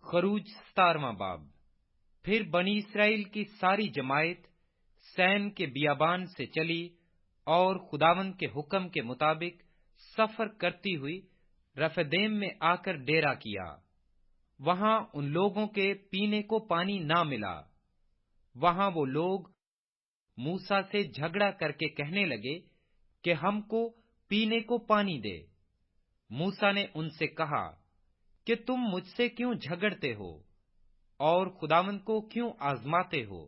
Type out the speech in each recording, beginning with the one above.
خروج 17واں باب۔ پھر بنی اسرائیل کی ساری جماعت سین کے بیابان سے چلی اور خداوند کے حکم کے مطابق سفر کرتی ہوئی رفدیم میں آ کر ڈیرا کیا۔ وہاں ان لوگوں کے پینے کو پانی نہ ملا۔ وہاں وہ لوگ موسیٰ سے جھگڑا کر کے کہنے لگے کہ ہم کو پینے کو پانی دے۔ موسیٰ نے ان سے کہا کہ تم مجھ سے کیوں جھگڑتے ہو اور خداوند کو کیوں آزماتے ہو؟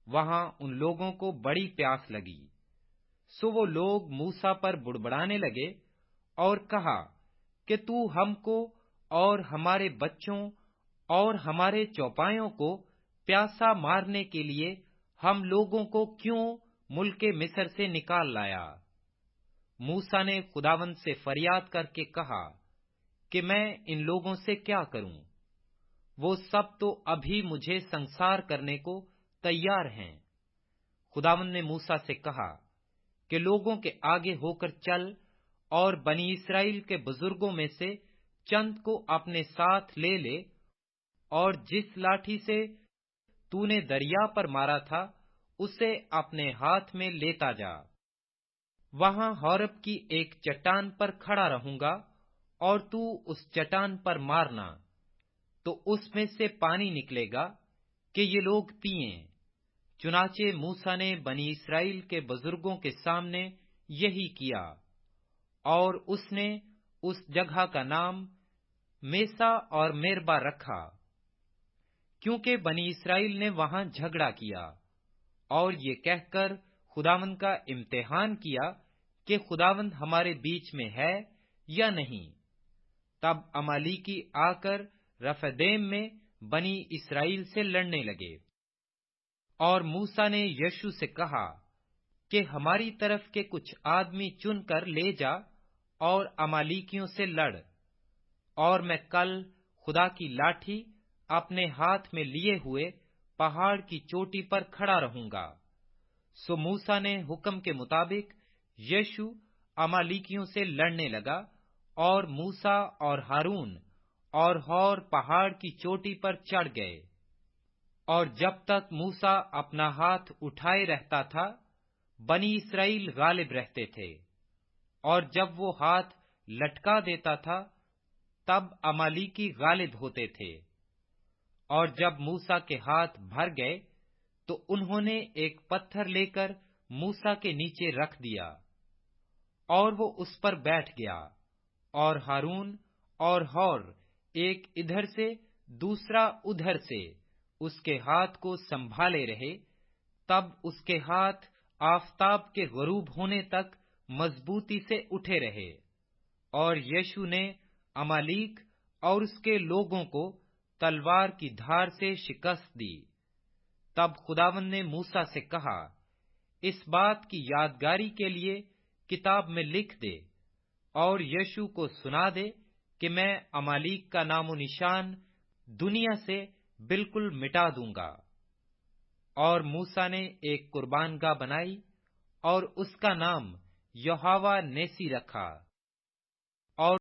وہاں ان لوگوں کو بڑی پیاس لگی، سو وہ لوگ موسیٰ پر بڑبڑانے لگے اور کہا کہ تو ہم کو اور ہمارے بچوں اور ہمارے چوپایوں کو پیاسا مارنے کے لیے ہم لوگوں کو کیوں ملک مصر سے نکال لایا؟ موسیٰ نے خداوند سے فریاد کر کے کہا کہ میں ان لوگوں سے کیا کروں؟ وہ سب تو ابھی مجھے سنسار کرنے کو تیار ہیں۔ خداوند نے موسیٰ سے کہا کہ لوگوں کے آگے ہو کر چل اور بنی اسرائیل کے بزرگوں میں سے چند کو اپنے ساتھ لے لے، اور جس لاٹھی سے تو نے دریا پر مارا تھا اسے اپنے ہاتھ میں لیتا جا۔ وہاں ہورب کی ایک چٹان پر کھڑا رہوں گا اور تو اس چٹان پر مارنا، تو اس میں سے پانی نکلے گا کہ یہ لوگ پئیں۔ چنانچہ موسیٰ نے بنی اسرائیل کے بزرگوں کے سامنے یہی کیا، اور اس نے اس جگہ کا نام میسا اور میربا رکھا، کیونکہ بنی اسرائیل نے وہاں جھگڑا کیا اور یہ کہہ کر خداوند کا امتحان کیا کہ خداوند ہمارے بیچ میں ہے یا نہیں۔ تب امالیکی آ کر رفدیم میں بنی اسرائیل سے لڑنے لگے، اور موسیٰ نے یشوع سے کہا کہ ہماری طرف کے کچھ آدمی چن کر لے جا اور امالیکیوں سے لڑ، اور میں کل خدا کی لاٹھی اپنے ہاتھ میں لیے ہوئے پہاڑ کی چوٹی پر کھڑا رہوں گا۔ سو موسیٰ نے حکم کے مطابق یشوع امالیکیوں سے لڑنے لگا، اور موسیٰ اور ہارون اور ہور پہاڑ کی چوٹی پر چڑھ گئے، اور جب تک موسیٰ اپنا ہاتھ اٹھائے رہتا تھا بنی اسرائیل غالب رہتے تھے، اور جب وہ ہاتھ لٹکا دیتا تھا تب امالیکی غالب ہوتے تھے۔ اور جب موسیٰ کے ہاتھ بھر گئے تو انہوں نے ایک پتھر لے کر موسیٰ کے نیچے رکھ دیا، اور وہ اس پر بیٹھ گیا، اور ہارون اور ہور ایک ادھر سے دوسرا ادھر سے اس کے ہاتھ کو سنبھالے رہے۔ تب اس کے ہاتھ آفتاب کے غروب ہونے تک مضبوطی سے اٹھے رہے، اور یشوع نے امالیک اور اس کے لوگوں کو تلوار کی دھار سے شکست دی۔ تب خداوند نے موسیٰ سے کہا، اس بات کی یادگاری کے لیے کتاب میں لکھ دے، اور یشوع کو سنا دے کہ میں امالیک کا نام و نشان دنیا سے بالکل مٹا دوں گا۔ اور موسیٰ نے ایک قربان گاہ بنائی اور اس کا نام یہوہ نیسی رکھا، اور